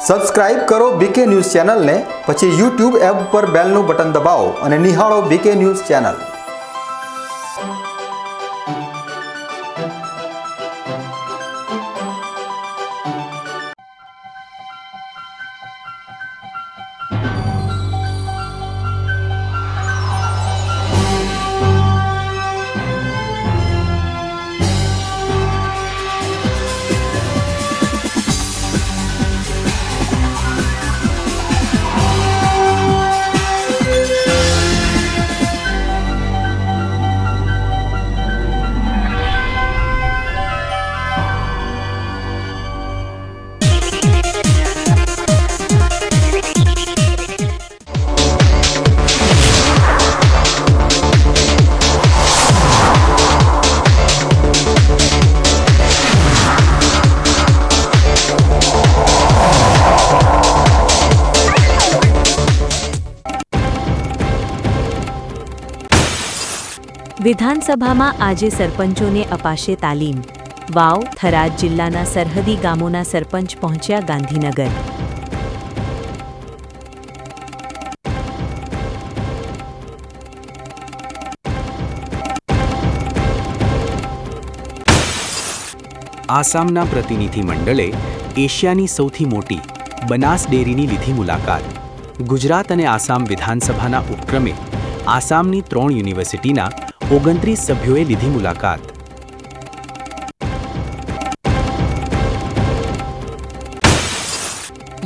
Subscribe કરો બીકે news ચેનલને, પછી YouTube એપ પર બેલનું બટન દબાવો અને નિહાળો બીકે ન્યૂઝ ચેનલ। વિધાનસભામાં આજે સરપંચોને અપાશે તાલીમ। વાવ, થરાદ જિલ્લાના સરહદી ગામોના સરપંચ પહોંચ્યા ગાંધીનગર। આસામના પ્રતિનિધિ મંડળે એશિયાની સૌથી મોટી બનાસ ડેરીની લીધી મુલાકાત। ગુજરાત અને આસામ વિધાનસભાના ઉપક્રમે આસામની 3 યુનિવર્સિટીના 29 સભ્યોએ લીધી મુલાકાત।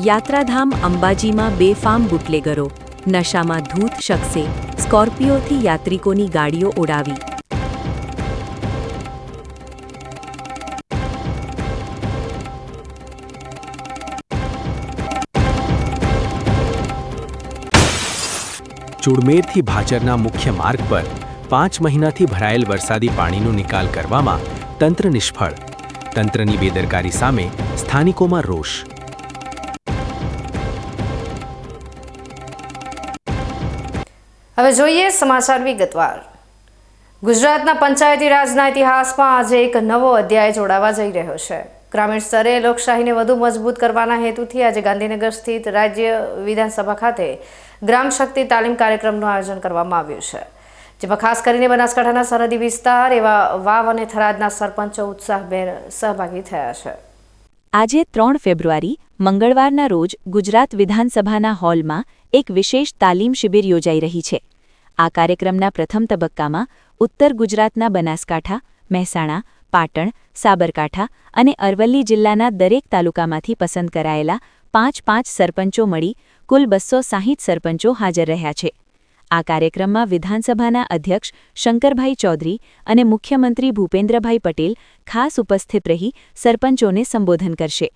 યાત્રાધામ અંબાજીમાં બેફામ બુટલેગરો, નશામાં ધૂત શખ્સે સ્કોર્પિયોથી યાત્રિકોની ગાડીઓ ઉડાવી। ચુડમેરથી ભાચરના મુખ્ય માર્ગ પર 5 મહિનાથી ભરાયેલ વરસાદી પાણીનો નિકાલ કરવામાં તંત્ર નિષ્ફળ। તંત્રની બેદરકારી સામે સ્થાનિકોમાં રોષ। હવે જોઈએ સમાચાર વિગતવાર। ગુજરાતના પંચાયતી રાજના ઇતિહાસમાં આજે એક નવો અધ્યાય જોડાવા જઈ રહ્યો છે। ગ્રામીણ સ્તરે લોકશાહીને વધુ મજબૂત કરવાના હેતુથી આજે ગાંધીનગર સ્થિત રાજ્ય વિધાનસભા ખાતે ગ્રામ શક્તિ તાલીમ કાર્યક્રમનું આયોજન કરવામાં આવ્યું છે, જેમાં ખાસ કરીને બનાસકાંઠાના સરહદી વિસ્તાર એવા વાવ અને થરાદના સરપંચો ઉત્સાહભેર સહભાગી થયા છે। આજે 3 ફેબ્રુઆરી મંગળવારના રોજ ગુજરાત વિધાનસભાના હોલમાં એક વિશેષ તાલીમ શિબિર યોજાઈ રહી છે। આ કાર્યક્રમના પ્રથમ તબક્કામાં ઉત્તર ગુજરાતના બનાસકાંઠા, મહેસાણા, પાટણ, સાબરકાંઠા અને અરવલ્લી જિલ્લાના દરેક તાલુકામાંથી પસંદ કરાયેલા 5 સરપંચો મળી કુલ 260 સરપંચો હાજર રહ્યા છે। આ કાર્યક્રમમાં વિધાનસભાના અધ્યક્ષ શંકરભાઈ ચૌધરી અને મુખ્યમંત્રી ભૂપેન્દ્રભાઈ પટેલ ખાસ ઉપસ્થિત રહી સરપંચોને સંબોધન કરશે।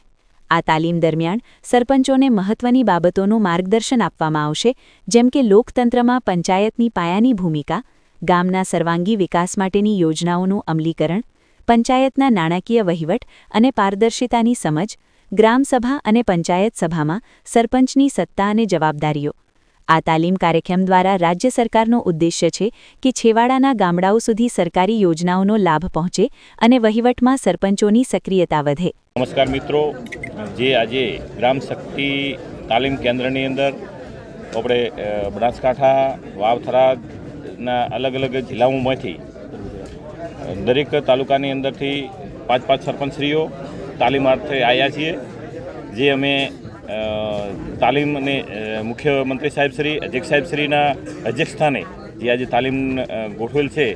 આ તાલીમ દરમિયાન સરપંચોને મહત્વની બાબતોનું માર્ગદર્શન આપવામાં આવશે, જેમ કે લોકતંત્રમાં પંચાયતની પાયાની ભૂમિકા, ગામના સર્વાંગી વિકાસ માટેની યોજનાઓનું અમલીકરણ, પંચાયતના નાણાકીય વહીવટ અને પારદર્શિતાની સમજ, ગ્રામસભા અને પંચાયત સભામાં સરપંચની સત્તા અને જવાબદારીઓ। આ તાલીમ કાર્યક્રમ દ્વારા રાજ્ય સરકારનો ઉદ્દેશ્ય છે કે છેવાડાના ગામડાઓ સુધી સરકારી યોજનાઓનો લાભ પહોંચે અને વહીવટમાં સરપંચોની સક્રિયતા વધે। નમસ્કાર મિત્રો, જે આજે ગ્રામ શક્તિ તાલીમ કેન્દ્રની અંદર આપણે બનાસકાંઠા, વાવ, થરાદના અલગ અલગ જિલ્લાઓમાંથી દરેક તાલુકાની અંદરથી 5 સરપંચશ્રીઓ તાલીમાર્થે આવ્યા છીએ। જે અમે તાલીમ અને મુખ્યમંત્રી સાહેબશ્રી, અધ્યક્ષ સાહેબશ્રીના અધ્યક્ષ સ્થાને જે આજે તાલીમ ગોઠવેલ છે,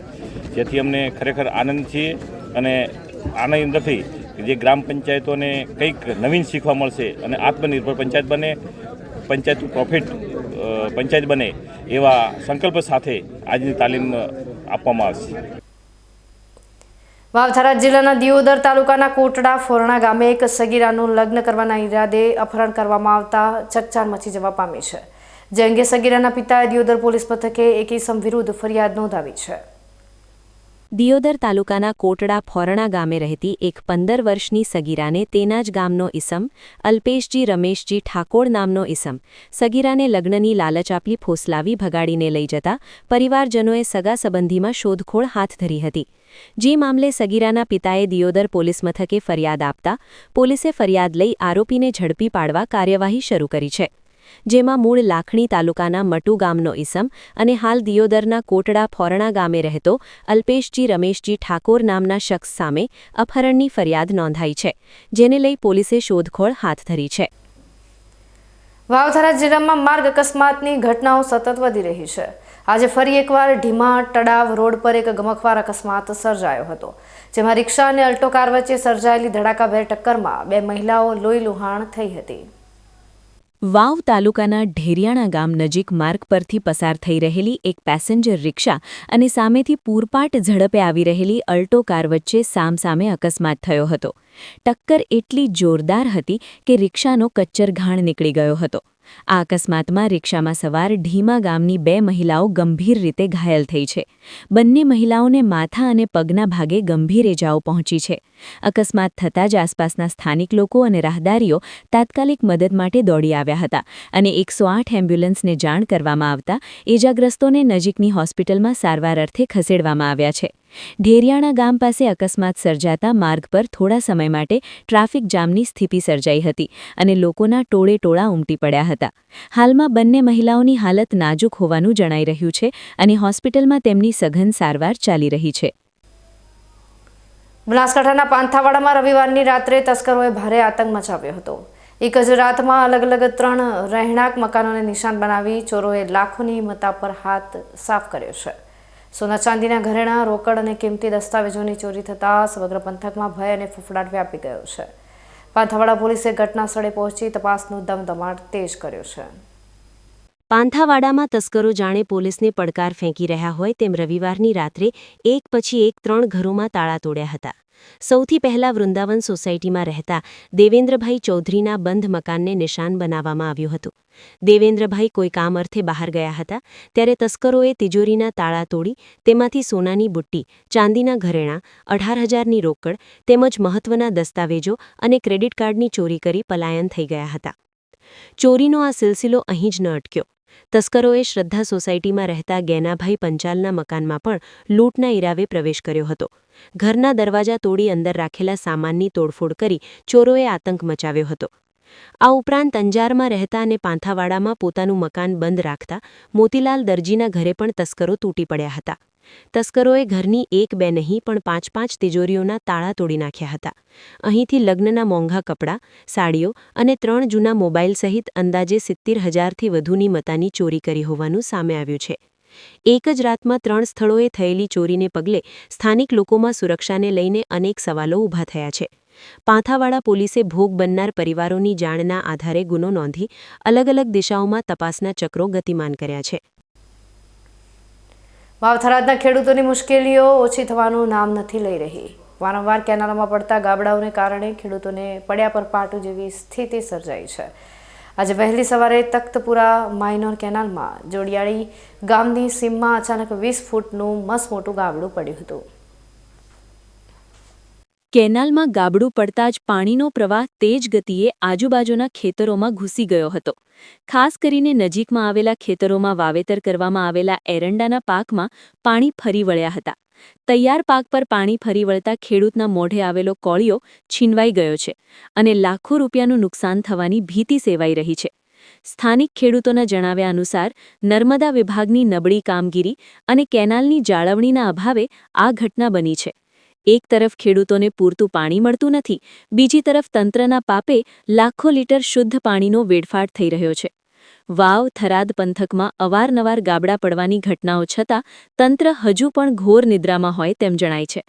જેથી અમને ખરેખર આનંદ છીએ અને આના અંદરથી જે ગ્રામ પંચાયતોને કંઈક નવીન શીખવા મળશે અને આત્મનિર્ભર પંચાયત બને, પંચાયત પ્રોફિટ પંચાયત બને એવા સંકલ્પ સાથે આજની તાલીમ આપવામાં આવશે। વાવ-થરાદ જિલ્લાના દિયોદર તાલુકાના કોટડા ફોરણા ગામે એક સગીરાનું લગ્ન કરવાના ઈરાદે અપહરણ કરવામાં આવતા ચકચાર મચી જવા પામી છે, જે અંગે સગીરાના પિતાએ દિયોદર પોલીસ મથકે એક ઇસમ વિરુદ્ધ ફરિયાદ નોંધાવી છે। દિયોદર તાલુકાના કોટડા ફોરણા ગામે રહેતી એક 15 વર્ષની સગીરાને તેના જ ગામનો ઇસમ અલ્પેશજી રમેશજી ઠાકોર નામનો ઇસમ સગીરાને લગ્નની લાલચ આપી ફોસલાવી ભગાડીને લઈ જતા પરિવારજનોએ સગા સંબંધીમાં શોધખોળ હાથ ધરી હતી। જે મામલે સગીરાના પિતાએ દિયોદર પોલીસ મથકે ફરિયાદ આપતા પોલીસે ફરિયાદ લઈ આરોપીને ઝડપી પાડવા કાર્યવાહી શરૂ કરી છે, જેમાં મૂળ લાખણી તાલુકાના મટુ ગામનો ઈસમ અને હાલ દિયોદરના કોટડા ફોરણા ગામે રહેતો અલ્પેશજી રમેશજી ઠાકોર નામના શખ્સ સામે અપહરણની ફરિયાદ નોંધાઈ છે, જેને લઈ પોલીસે શોધખોળ હાથ ધરી છે. વાવથરા જિલ્લામાં માર્ગ અકસ્માતની ઘટનાઓ સતત વધી રહી છે. આજે ફરી એકવાર ઢીમા તળાવ રોડ પર એક ગમખ્વાર અકસ્માત સર્જાયો હતો, જેમાં રિક્ષા અને અલ્ટો કાર વચ્ચે સર્જાયેલી ધડાકાભેર ટક્કરમાં 2 મહિલાઓ લોહીલુહાણ થઈ હતી. વાવ તાલુકાના ઢેરિયાણા ગામ નજીક માર્ગ પરથી પસાર થઈ રહેલી એક પેસેન્જર રિક્ષા અને સામેથી પૂરપાટ ઝડપે આવી રહેલી અલ્ટો કાર વચ્ચે સામસામે અકસ્માત થયો હતો. ટક્કર એટલી જોરદાર હતી કે રિક્ષાનો કચ્ચરઘાણ નીકળી ગયો હતો. આ અકસ્માતમાં રિક્ષામાં સવાર ઢીમા ગામની 2 મહિલાઓ ગંભીર રીતે ઘાયલ થઈ છે. બંને મહિલાઓને માથા અને પગના ભાગે ગંભીર ઇજાઓ પહોંચી છે. અકસ્માત થતાં જ આસપાસના સ્થાનિક લોકો અને રાહદારીઓ તાત્કાલિક મદદ માટે દોડી આવ્યા હતા અને 108 એમ્બ્યુલન્સને જાણ કરવામાં આવતા ઇજાગ્રસ્તોને નજીકની હોસ્પિટલમાં સારવાર અર્થે ખસેડવામાં આવ્યા છે. ઢેરિયાણા ગામ પાસે અકસ્માત સર્જાતા માર્ગ પર થોડા સમય માટે ટ્રાફિક જામની સ્થિતિ સર્જાઈ હતી અને લોકોના ટોળે-ટોળા ઉમટી પડ્યા હતા. હાલમાં બંને મહિલાઓની હાલત નાજુક હોવાનું જણાઈ રહ્યું છે અને હોસ્પિટલમાં તેમની સઘન સારવાર ચાલી રહી છે. બનાસકાંઠાના પાંથાવાડામાં રવિવારની રાત્રે તસ્કરોએ ભારે આતંક મચાવ્યો હતો. એક જ રાતમાં અલગ અલગ 3 રહેણાંક મકાનોને નિશાન બનાવી ચોરોએ લાખોની મત્તા પર હાથ સાફ કર્યો છે. સોના ચાંદીના ઘરેણાં, રોકડ અને કિંમતી દસ્તાવેજોની ચોરી થતાં સમગ્ર પંથકમાં ભય અને ફફડાટ વ્યાપી ગયો છે. પાંથાવાડા પોલીસે ઘટના સ્થળે પહોંચી તપાસનો ધમધમાટ તેજ કર્યો છે. પાંથાવાડામાં તસ્કરો જાણે પોલીસને પડકાર ફેંકી રહ્યા હોય તેમ રવિવારની રાત્રે એક પછી એક 3 ઘરોમાં તાળા તોડ્યા હતા. સૌથી પહેલા વૃંદાવન સોસાયટીમાં રહેતા દેવેન્દ્રભાઈ ચૌધરીના બંધ મકાનને નિશાન બનાવવામાં આવ્યું હતું. દેવેન્દ્રભાઈ કોઈ કામ અર્થે બહાર ગયા હતા ત્યારે તસ્કરોએ તિજોરીના તાળા તોડી તેમાંથી સોનાની બુટ્ટી, ચાંદીના ઘરેણાં, 18,000ની રોકડ તેમજ મહત્વના દસ્તાવેજો અને ક્રેડિટ કાર્ડની ચોરી કરી પલાયન થઈ ગયા હતા. ચોરીનો આ સિલસિલો અહીં જ ન અટક્યો. તસ્કરોએ શ્રદ્ધા સોસાયટીમાં રહેતા ગેનાભાઈ પંચાલના મકાનમાં પણ લૂંટના ઈરાવે પ્રવેશ કર્યો હતો. ઘરના દરવાજા તોડી અંદર રાખેલા સામાનની તોડફોડ કરી ચોરોએ આતંક મચાવ્યો હતો. આ ઉપરાંત અંજારમાં રહેતા અને પાંથાવાડામાં પોતાનું મકાન બંધ રાખતા મોતીલાલ દરજીના ઘરે પણ તસ્કરો તૂટી પડ્યા હતા. તસ્કરોએ ઘરની 1-2 નહીં પણ 5-5 તિજોરીઓના તાળા તોડી નાખ્યા હતા. અહીંથી લગ્નના મોંઘા કપડાં, સાડીઓ અને 3 જૂના મોબાઈલ સહિત અંદાજે 70,000થી વધુની મત્તાની ચોરી કરી હોવાનું સામે આવ્યું છે. એક જ રાતમાં 3 સ્થળોએ થયેલી ચોરીને પગલે સ્થાનિક લોકોમાં સુરક્ષાને લઈને અનેક સવાલો ઊભા થયા છે. પાંથાવાડા પોલીસે ભોગ બનનાર પરિવારોની જાણના આધારે ગુનો નોંધી અલગ અલગ દિશાઓમાં તપાસના ચક્રો ગતિમાન કર્યા છે. વાવથરાદના ખેડૂતોની મુશ્કેલીઓ ઓછી થવાનું નામ નથી લઈ રહી. વારંવાર કેનાલોમાં પડતા ગાબડાઓને કારણે ખેડૂતોને પડ્યા પર પાટું જેવી સ્થિતિ સર્જાઈ છે. આજે વહેલી સવારે તખ્તપુરા માઇનોર કેનાલમાં જોડિયાળી ગામની સીમમાં અચાનક 20 ફૂટનું મસમોટું ગાબડું પડ્યું હતું. કેનાલમાં ગાબડું પડતા જ પાણીનો પ્રવાહ તેજ ગતિએ આજુબાજુના ખેતરોમાં ઘૂસી ગયો હતો. ખાસ કરીને નજીકમાં આવેલા ખેતરોમાં વાવેતર કરવામાં આવેલા એરંડાના પાકમાં પાણી ફરી વળ્યા હતા. તૈયાર પાક પર પાણી ફરી વળતા ખેડૂતના મોઢે આવેલો કોળિયો છીનવાઈ ગયો છે અને લાખો રૂપિયાનું નુકસાન થવાની ભીતિ સેવાઈ રહી છે. સ્થાનિક ખેડૂતોના જણાવ્યા અનુસાર નર્મદા વિભાગની નબળી કામગીરી અને કેનાલની જાળવણીના અભાવે આ ઘટના બની છે. એક તરફ ખેડૂતોને પૂરતું પાણી મળતું નથી, બીજી તરફ તંત્રના પાપે લાખો લીટર શુદ્ધ પાણીનો વેડફાટ થઈ રહ્યો છે. વાવ થરાદ પંથકમાં અવારનવાર ગાબડા પડવાની ઘટનાઓ છતાં તંત્ર હજુ પણ ઘોર નિદ્રામાં હોય તેમ જણાય છે.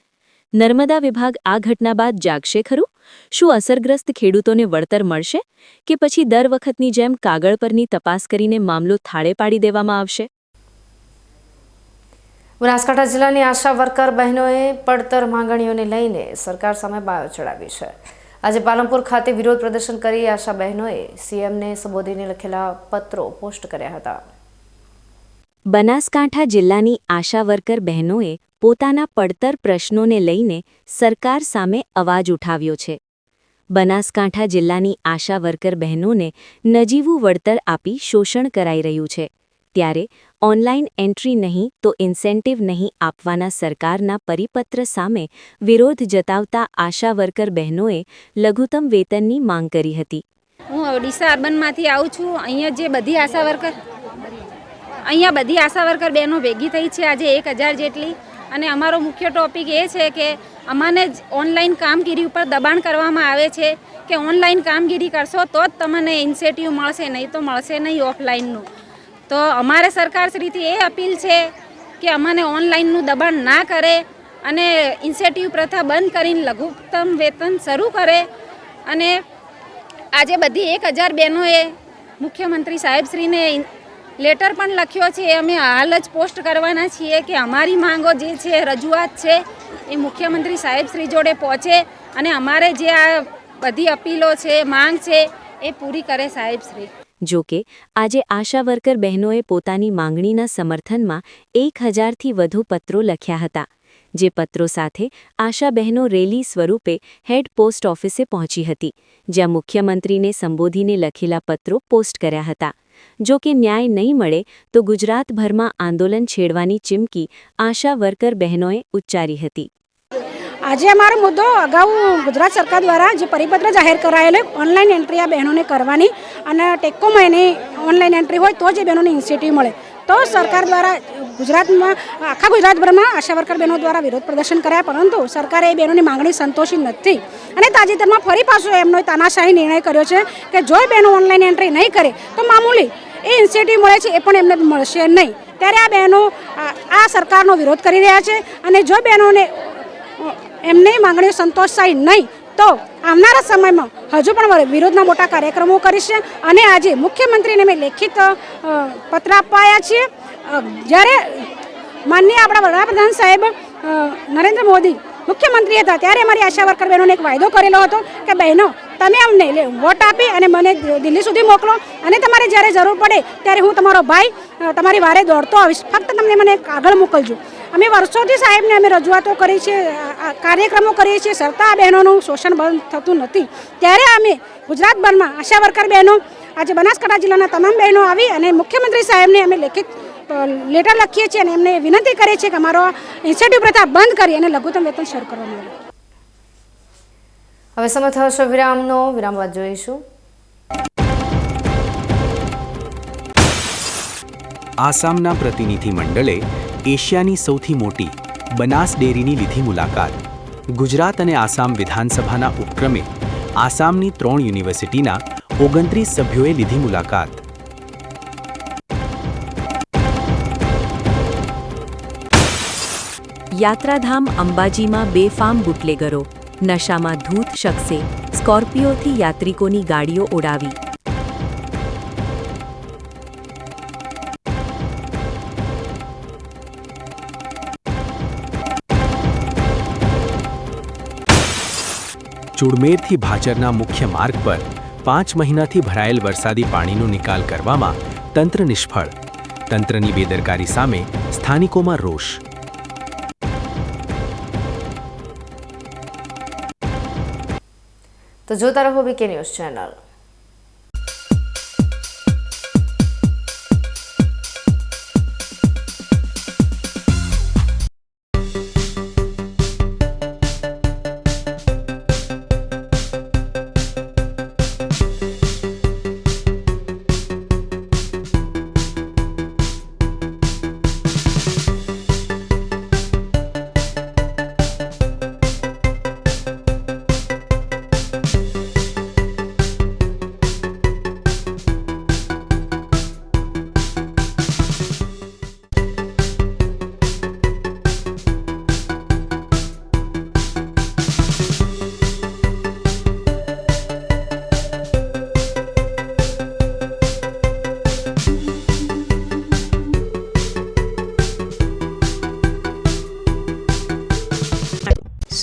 નર્મદા વિભાગ આ ઘટના બાદ જાગશે ખરું? શું અસરગ્રસ્ત ખેડૂતોને વળતર મળશે કે પછી દર વખતની જેમ કાગળ પરની તપાસ કરીને મામલો થાળે પાડી દેવામાં આવશે? બનાસકાંઠા જિલ્લાની આશા વર્કર બહેનોએ પડતર માંગણીઓને લઈને સરકાર સામે બાયો ચડાવી છે. આજે પાલનપુર ખાતે વિરોધ પ્રદર્શન કરી આશા બહેનોએ સીએમને સંબોધીને લખેલા પત્રો પોસ્ટ કર્યા હતા. બનાસકાંઠા જિલ્લાની આશા વર્કર બહેનોએ પોતાના પડતર પ્રશ્નોને લઈને સરકાર સામે અવાજ ઉઠાવ્યો છે. બનાસકાંઠા જિલ્લાની આશા વર્કર બહેનોને નજીવું વળતર આપી શોષણ કરાઈ રહ્યું છે. ત્યારે ઓનલાઈન એન્ટ્રી નહીં તો ઇન્સેન્ટિવ નહીં આપવાના સરકારના પરિપત્ર સામે વિરોધ જતાવતા આશા વર્કર બહેનોએ લઘુત્તમ વેતનની માંગ કરી હતી. હું ડીસા અર્બનમાંથી આવું છું. અહીંયા બધી આશા વર્કર બહેનો ભેગી થઈ છે આજે 1000 જેટલી. અને અમારો મુખ્ય ટોપિક એ છે કે અમને જ ઓનલાઈન કામગીરી ઉપર દબાણ કરવામાં આવે છે કે ઓનલાઈન કામગીરી કરશો તો જ તમને ઇન્સેન્ટિવ મળશે, નહીં તો મળશે નહીં ઓફલાઈનનું. તો અમારે સરકારશ્રીથી એ અપીલ છે કે અમને ઓનલાઈનનું દબાણ ના કરે અને ઇન્સેન્ટિવ પ્રથા બંધ કરીને લઘુત્તમ વેતન શરૂ કરે. અને આજે બધી 1000 બહેનોએ મુખ્યમંત્રી સાહેબશ્રીને લેટર પણ લખ્યો છે. અમે હાલ જ પોસ્ટ કરવાના છીએ કે અમારી માંગો જે છે, રજૂઆત છે એ મુખ્યમંત્રી સાહેબશ્રી જોડે પહોંચે અને અમારે જે આ બધી અપીલો છે, માંગ છે એ પૂરી કરે સાહેબશ્રી. જો કે આજે આશા વર્કર બહેનોએ પોતાની માંગણીના સમર્થનમાં 1000થી વધુ પત્રો લખ્યા હતા. જે પત્રો સાથે આશા બહેનો રેલી સ્વરૂપે હેડ પોસ્ટ ઓફિસે પહોંચી હતી, જ્યાં મુખ્યમંત્રીને સંબોધીને લખેલા પત્રો પોસ્ટ કર્યા હતા. જો કે ન્યાય નહીં મળે તો ગુજરાતભરમાં આંદોલન છેડવાની ચીમકી આશા વર્કર બહેનોએ ઉચ્ચારી હતી. આજે અમારો મુદ્દો અગાઉ ગુજરાત સરકાર દ્વારા જે પરિપત્ર જાહેર કરાયેલો ઓનલાઈન એન્ટ્રી આ બહેનોને કરવાની અને ટેકો મહિને ઓનલાઈન એન્ટ્રી હોય તો જ એ બહેનોને ઇન્સેન્ટિવ મળે. તો સરકાર દ્વારા ગુજરાતમાં આખા ગુજરાતભરમાં આશા વર્કર બહેનો દ્વારા વિરોધ પ્રદર્શન કર્યા, પરંતુ સરકારે એ બહેનોની માંગણી સંતોષી નથી. અને તાજેતરમાં ફરી પાછો એમનો તાનાશાહી નિર્ણય કર્યો છે કે જો બહેનો ઓનલાઈન એન્ટ્રી નહીં કરે તો મામૂલી એ ઇન્સેન્ટિવ મળે છે એ પણ એમને મળશે નહીં. ત્યારે આ બહેનો આ સરકારનો વિરોધ કરી રહ્યા છે. અને જો બહેનોને એમની માંગણીઓ સંતોષાય નહીં તો આવનારા સમયમાં હજુ પણ વિરોધના મોટા કાર્યક્રમો કરીશે. અને આજે મુખ્યમંત્રીને મેં લેખિત પત્ર અપાયા છીએ. જ્યારે માનનીય આપણા વડાપ્રધાન સાહેબ નરેન્દ્ર મોદી મુખ્યમંત્રી હતા ત્યારે અમારી આશા વર્કર બહેનોને એક વાયદો કરેલો હતો કે બહેનો તમે અમને વોટ આપી અને મને દિલ્હી સુધી મોકલો અને તમારે જ્યારે જરૂર પડે ત્યારે હું તમારો ભાઈ તમારી વારે દોડતો આવીશ, ફક્ત તમને મને કાગળ મોકલજો. અમે વર્ષોથી સાહેબને અમે રજૂઆતો કરી છે, કાર્યક્રમો કરીએ છીએ, છતાં આ બહેનોનું શોષણ બંધ થતું નથી. ત્યારે અમે ગુજરાતભરમાં આશા વર્કર બહેનો આજે બનાસકાંઠા જિલ્લાના તમામ બહેનો આવી અને મુખ્યમંત્રી સાહેબને અમે લેખિત લેટર લખીએ છીએ અને એમને વિનંતી કરીએ છીએ કે અમારો ઇન્સેન્ટિવ પ્રથા બંધ કરી અને લઘુત્તમ વેતન શરૂ કરવામાં આવે. હવે સમય થયો છે વિરામનો. વિરામ બાદ જોઈશું. આસામના પ્રતિનિધિ મંડળે એશિયાની સૌથી મોટી બનાસ ડેરીની લીધી મુલાકાત. ગુજરાત અને આસામ વિધાનસભાના ઉપક્રમે આસામની 3 યુનિવર્સિટીના 29 સભ્યોએ લીધી મુલાકાત. યાત્રાધામ અંબાજીમાં બેફામ બુટલેગરો. નશામાં ધૂત શખ્સે સ્કોર્પિયોથી યાત્રિકોની ગાડીઓ ઉડાવી. ચુડમેરથી ભાચરના મુખ્ય માર્ગ પર 5 મહિનાથી ભરાયેલ વરસાદી પાણીનો નિકાલ કરવામાં તંત્ર નિષ્ફળ. તંત્રની બેદરકારી સામે સ્થાનિકોમાં રોષ. તો જોતા રહો બીકે ન્યૂઝ ચેનલ.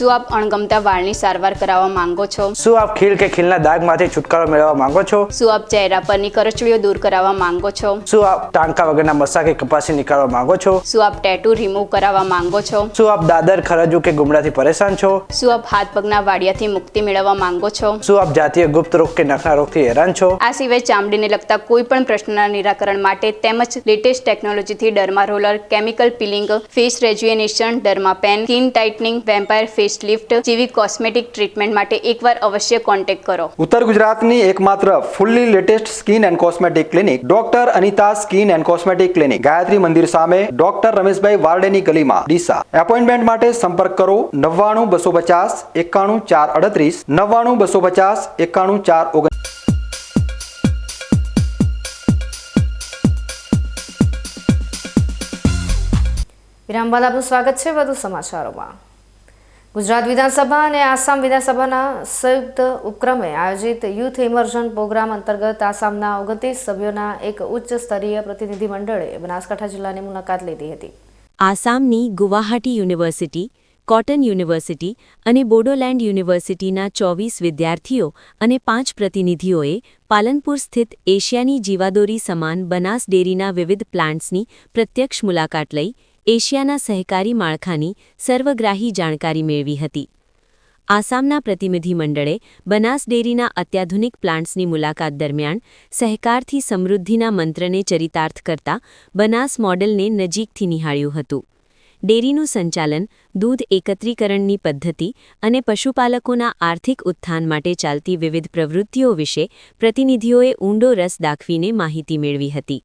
શું આપ અણગમતા વાળની સારવાર કરાવવા માંગો છો? શું આપ ખીલ કે ખીલના દાગમાંથી છુટકારો મેળવવા માંગો છો? શું આપ ચહેરા પરની કરચલીઓ દૂર કરાવવા માંગો છો? શું આપ ટાંકા વગરના મસા કે કપાસી નીકાળવા માંગો છો? શું આપ ટેટુ રિમૂવ કરાવવા માંગો છો? શું આપ દાદર ખરજુ કે ગુમડાથી પરેશાન છો? શું આપ હાથ પગના વાડિયાથી મુક્તિ મેળવવા માંગો છો? શું આપ જાતીય ગુપ્ત રોગ કે નખના રોગથી હેરાન છો? આ સિવાય ચામડીને લગતા કોઈ પણ પ્રશ્નના નિરાકરણ માટે તેમજ લેટેસ્ટ ટેકનોલોજીથી derma roller, chemical peeling, face rejuvenation, derma pen, skin tightening, vampire face lift જેવી કોસ્મેટિક ટ્રીટમેન્ટ માટે એકવાર અવશ્ય કોન્ટેક્ટ કરો. ઉત્તર ગુજરાતની એકમાત્ર fully latest skin and cosmetic clinic doctor Anita skin and cosmetic clinic, Gayatri Mandir સામે, ડોક્ટર રમેશભાઈ વારડેની ગલીમાં, ડીસા. એપોઇન્ટમેન્ટ માટે સંપર્ક કરો 99 250 91 438 99 250 91 439. વિરામ બાદ આપનું સ્વાગત છે વધુ સમાચારોમાં. ગુજરાત વિધાનસભા અને આસામ વિધાનસભાના સંયુક્ત ઉપક્રમે આયોજિત યુથ ઇમર્જન પ્રોગ્રામ અંતર્ગત આસામના 29 સભ્યોના એક ઉચ્ચ સ્તરીય પ્રતિનિધિમંડળે બનાસકાંઠા જિલ્લાની મુલાકાત લીધી હતી. આસામની ગુવાહાટી યુનિવર્સિટી, કોટન યુનિવર્સિટી અને બોડોલેન્ડ યુનિવર્સિટીના 24 વિદ્યાર્થીઓ અને 5 પ્રતિનિધિઓએ પાલનપુર સ્થિત એશિયાની જીવાદોરી સમાન બનાસ ડેરીના વિવિધ પ્લાન્ટ્સની પ્રત્યક્ષ મુલાકાત લઈ એશિયાના સહકારી માળખાની સર્વગ્રાહી જાણકારી મેળવી હતી. આસામના પ્રતિનિધિમંડળે બનાસ ડેરીના અત્યાધુનિક પ્લાન્ટ્સની મુલાકાત દરમિયાન સહકારથી સમૃદ્ધિના મંત્રને ચરિતાર્થ કરતા બનાસ મોડેલને નજીકથી નિહાળ્યું હતું. ડેરીનું સંચાલન, દૂધ એકત્રીકરણની પદ્ધતિ અને પશુપાલકોના આર્થિક ઉત્થાન માટે ચાલતી વિવિધ પ્રવૃત્તિઓ વિશે પ્રતિનિધિઓએ ઊંડો રસ દાખવીને માહિતી મેળવી હતી.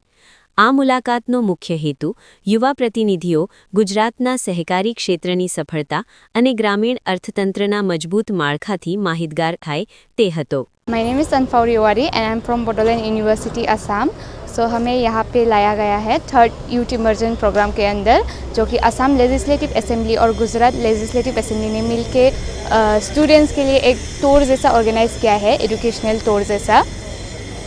આ મુલાકાતનો મુખ્ય હેતુ યુવા પ્રતિનિધિઓ ગુજરાતના સહકારી ક્ષેત્રની સફળતા અને ગ્રામીણ અર્થતંત્રના મજબૂત માળખાથી માહિતગાર થાય તે હતો. My name is Anfaur Yewari and I am from Bodoland University, Assam. So हमें यहाँ पे लाया गया है थर्ड यूथ इमर्जन प्रोग्राम के अंदर, जो कि असम लेजिस्लेटिव असेंबली और गुजरात लेजिस्लेटिव असेंबली ने मिलके स्टूडेंट्स के लिए एक टूर जैसा ऑर्गेनाइज किया है, एजुकेशनल टूर जैसा.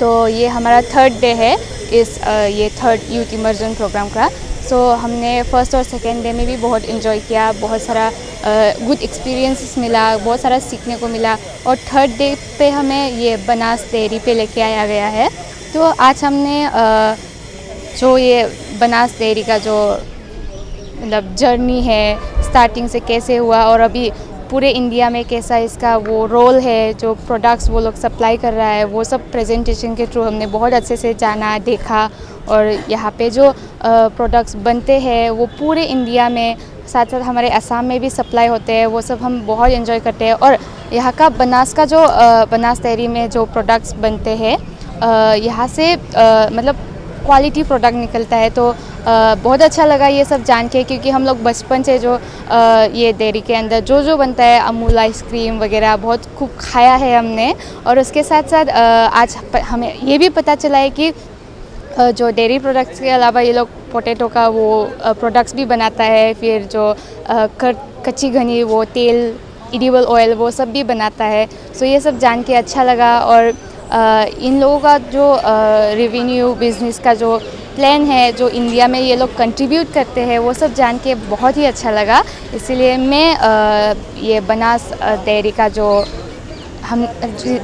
तो ये हमारा थर्ड डे है इस ये थर्ड यूथ इमर्जन प्रोग्राम का. सो हमने फर्स्ट और सेकेंड डे में भी बहुत इन्जॉय किया, बहुत सारा गुड एक्सपीरियंसेस मिला, बहुत सारा सीखने को मिला. और थर्ड डे पे हमें ये बनास डेयरी पे लेके आया गया है. तो आज हमने जो ये बनास डेयरी का जो मतलब जर्नी है, स्टार्टिंग से कैसे हुआ और अभी पूरे इंडिया में कैसा इसका वो रोल है, जो प्रोडक्ट्स वो लोग सप्लाई कर रहा है, वो सब प्रेजेंटेशन के थ्रू हमने बहुत अच्छे से जाना, देखा. और यहाँ पे जो प्रोडक्ट्स बनते हैं वो पूरे इंडिया में, साथ साथ हमारे असम में भी सप्लाई होते हैं, वो सब हम बहुत एंजॉय करते हैं. और यहाँ का बनास का जो बनास डेयरी में जो प्रोडक्ट्स बनते हैं यहाँ से मतलब क्वालिटी प्रोडक्ट निकलता है. तो बहुत अच्छा लगा ये सब जान के, क्योंकि हम लोग बचपन से जो ये डेयरी के अंदर जो जो बनता है, अमूल आइसक्रीम वगैरह बहुत खूब खाया है हमने. और उसके साथ साथ आज हमें ये भी पता चला है कि जो डेयरी प्रोडक्ट्स के अलावा ये लोग पोटैटो का वो प्रोडक्ट्स भी बनाता है, फिर जो कच्ची घनी वो तेल, एडिबल ऑयल वो सब भी बनाता है. सो ये सब जान के अच्छा लगा. और इन लोगों का जो रेवेन्यू बिजनेस का जो प्लान है, जो इंडिया में ये लोग कंट्रीब्यूट करते हैं, वो सब जान के बहुत ही अच्छा लगा. इसीलिए मैं ये बनास डेयरी का जो हम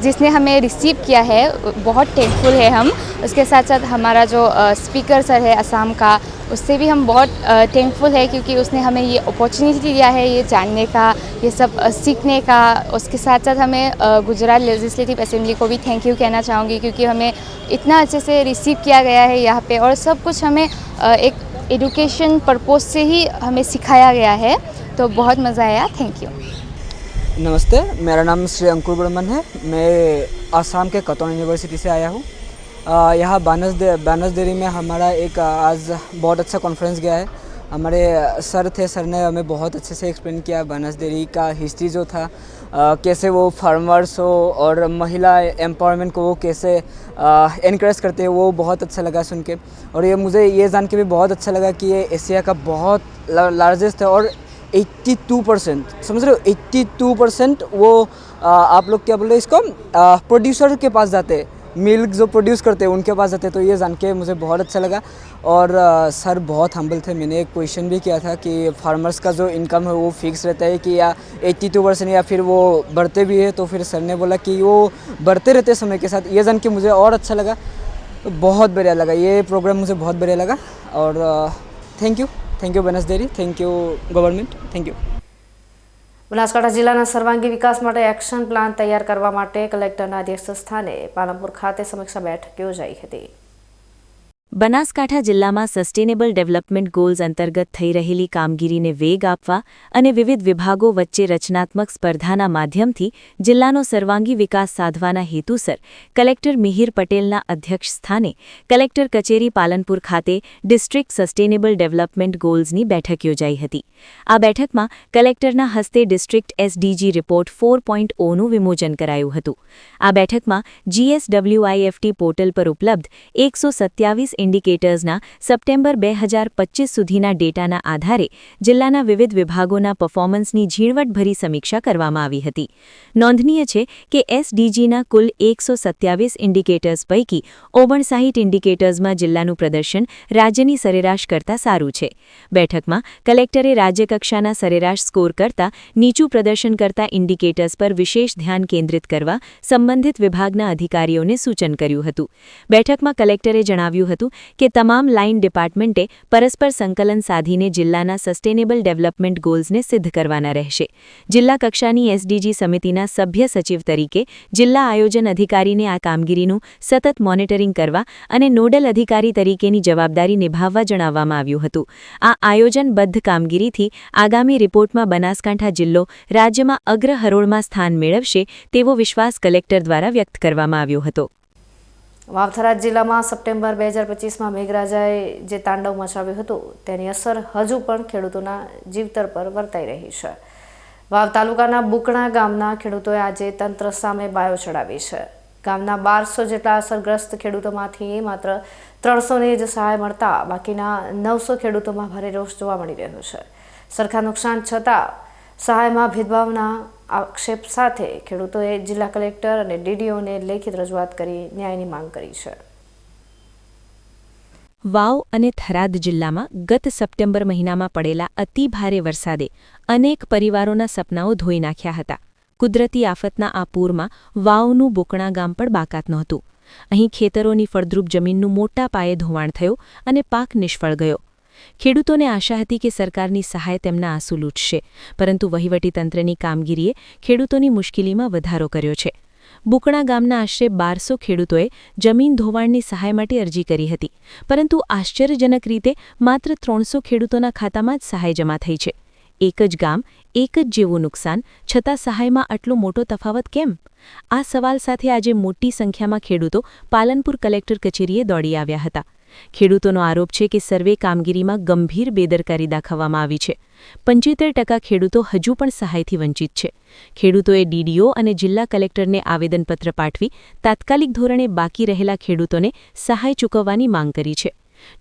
जिसने हमें रिसीव किया है बहुत थैंकफुल है हम. उसके साथ साथ हमारा जो स्पीकर सर है असम का, उससे भी हम बहुत थैंकफुल है, क्योंकि उसने हमें ये अपॉर्चुनिटी दिया है ये जानने का, ये सब सीखने का. उसके साथ साथ हमें गुजरात लेजिस्लेटिव असेंबली को भी थैंक यू कहना चाहूँगी, क्योंकि हमें इतना अच्छे से रिसीव किया गया है यहाँ पे, और सब कुछ हमें एक एजुकेशन पर्पज़ से ही हमें सिखाया गया है. तो बहुत मज़ा आया. Thank you. नमस्ते, मेरा नाम श्री अंकुर बर्मन है. मैं आसाम के कॉटन यूनिवर्सिटी से आया हूँ. यहाँ बनास डेयरी में हमारा एक आज बहुत अच्छा कॉन्फ्रेंस गया है. हमारे सर थे, सर ने हमें बहुत अच्छे से एक्सप्लेन किया बनास डेयरी का हिस्ट्री जो था, कैसे वो फार्मर्स हो और महिला एम्पावरमेंट को वो कैसे इनकरेज करते हैं, वो बहुत अच्छा लगा सुन के. और ये मुझे ये जान के भी बहुत अच्छा लगा कि ये एशिया का बहुत लार्जेस्ट है. और 82% समझ रहे हो, 82% वो आप लोग क्या बोल रहे हैं इसको, प्रोड्यूसर के पास जाते हैं. मिल्क जो प्रोड्यूस करते हैं उनके पास जाते हैं। तो ये जान के मुझे बहुत अच्छा लगा। और सर बहुत हम्बल थे। मैंने एक क्वेश्चन भी किया था कि फार्मर्स का जो इनकम है वो फिक्स रहता है कि या 82% या फिर वो बढ़ते भी है। तो फिर सर ने बोला कि वो बढ़ते रहते समय के साथ। ये जान के मुझे और अच्छा लगा, बहुत बढ़िया लगा। ये प्रोग्राम मुझे बहुत बढ़िया लगा। और thank you Banas dairy, thank you government, thank you. Banaskantha જિલ્લાના સર્વાંગી વિકાસ માટે એક્શન પ્લાન તૈયાર કરવા માટે કલેક્ટરના અધ્યક્ષ સ્થાને પાલનપુર ખાતે સમીક્ષા બેઠક યોજાઈ હતી। બનાસકાંઠા જિલ્લામાં સસ્ટેનેબલ ડેવલપમેન્ટ ગોલ્સ અંતર્ગત થઈ રહેલી કામગીરીને વેગ આપવા અને વિવિધ વિભાગો વચ્ચે રચનાત્મક સ્પર્ધાના માધ્યમથી જિલ્લાનો સર્વાંગી વિકાસ સાધવાના હેતુસર કલેક્ટર મિહિર પટેલના અધ્યક્ષ સ્થાને કલેક્ટર કચેરી પાલનપુર ખાતે ડિસ્ટ્રિક્ટ સસ્ટેનેબલ ડેવલપમેન્ટ ગોલ્સની બેઠક યોજાઈ હતી। આ બેઠકમાં કલેક્ટરના હસ્તે ડિસ્ટ્રિક્ટ SDG રિપોર્ટ 4.0નું વિમોચન કરાયું હતું। આ બેઠકમાં GSWIFT પોર્ટલ પર ઉપલબ્ધ 127 ઇન્ડિકેટર્સના સપ્ટેમ્બર 2025 સુધીના ડેટાના આધારે જિલ્લાના વિવિધ વિભાગોના પરફોર્મન્સની ઝીણવટભરી સમીક્ષા કરવામાં આવી હતી। નોંધનીય છે કે SDGના કુલ 127 ઇન્ડિકેટર્સ પૈકી 59 ઇન્ડિકેટર્સમાં જિલ્લાનું પ્રદર્શન રાજ્યની સરેરાશ કરતાં સારું છે। બેઠકમાં કલેક્ટરે રાજ્યકક્ષાના સરેરાશ સ્કોર કરતાં નીચું પ્રદર્શન કરતા ઇન્ડિકેટર્સ પર વિશેષ ધ્યાન કેન્દ્રિત કરવા સંબંધિત વિભાગના અધિકારીઓને સૂચન કર્યું હતું। બેઠકમાં કલેક્ટરે જણાવ્યું હતું કે તમામ લાઇન ડિપાર્ટમેન્ટે પરસ્પર સંકલન સાધીને જિલ્લાના સસ્ટેનેબલ ડેવલપમેન્ટ ગોલ્સને સિદ્ધ કરવાના રહેશે। જિલ્લા કક્ષાની SDG સમિતિના સભ્ય સચિવ તરીકે જિલ્લા આયોજન અધિકારીને આ કામગીરીનું સતત મોનિટરિંગ કરવા અને નોડલ અધિકારી તરીકેની જવાબદારી નિભાવવા જણાવવામાં આવ્યું હતું। આ આયોજનબદ્ધ કામગીરીથી આગામી રિપોર્ટમાં બનાસકાંઠા જિલ્લો રાજ્યમાં અગ્ર હરોળમાં સ્થાન મેળવશે તેવો વિશ્વાસ કલેક્ટર દ્વારા વ્યક્ત કરવામાં આવ્યો હતો। વાવથરા જિલ્લામાં સપ્ટેમ્બર 2025માં મેઘરાજાએ જે તાંડવ મચાવ્યું હતું તેની અસર હજુ પણ ખેડૂતોના જીવતર પર વર્તાઈ રહી છે। વાવ તાલુકાના બુકણા ગામના ખેડૂતોએ આજે તંત્ર સામે બાયો ચડાવી છે। ગામના 1200 જેટલા અસરગ્રસ્ત ખેડૂતોમાંથી માત્ર 300ને જ સહાય મળતા બાકીના 900 ખેડૂતોમાં ભારે રોષ જોવા મળી રહ્યો છે। સરખા નુકસાન છતાં સહાયમાં ભેદભાવના આક્ષેપ સાથે ખેડૂતોએ જિલ્લા કલેક્ટર અને DDOને લેખિત રજૂઆત કરી ન્યાયની માંગ કરી છે। વાવ અને થરાદ જિલ્લામાં ગત સપ્ટેમ્બર મહિનામાં પડેલા અતિ ભારે વરસાદે અનેક પરિવારોના સપનાઓ ધોઈ નાખ્યા હતા। કુદરતી આફતના આ પૂરમાં વાવનું બુકણા ગામ પણ બાકાત નહોતું। અહીં ખેતરોની ફળદ્રુપ જમીનનું મોટા પાયે ધોવાણ થયું અને પાક નિષ્ફળ ગયો। ખેડૂતોને આશા હતી કે સરકારની સહાય તેમના આંસુ લૂંટશે, પરંતુ વહીવટીતંત્રની કામગીરીએ ખેડૂતોની મુશ્કેલીમાં વધારો કર્યો છે। બુકણા ગામના આશરે 1200 ખેડૂતોએ જમીન ધોવાણની સહાય માટે અરજી કરી હતી, પરંતુ આશ્ચર્યજનક રીતે માત્ર 300 ખેડૂતોના ખાતામાં જ સહાય જમા થઈ છે। એક જ ગામ, એક જ જેવું નુકસાન, છતાં સહાયમાં આટલો મોટો તફાવત કેમ? આ સવાલ સાથે આજે મોટી સંખ્યામાં ખેડૂતો પાલનપુર કલેક્ટર કચેરીએ દોડી આવ્યા હતા। ખેડૂતોનો આરોપ છે કે સર્વે કામગીરીમાં ગંભીર બેદરકારી દાખવવામાં આવી છે। 75% ખેડૂતો હજુ પણ સહાયથી વંચિત છે। ખેડૂતોએ DDO અને જિલ્લા કલેક્ટરને આવેદનપત્ર પાઠવી તાત્કાલિક ધોરણે બાકી રહેલા ખેડૂતોને સહાય ચૂકવવાની માંગ કરી છે।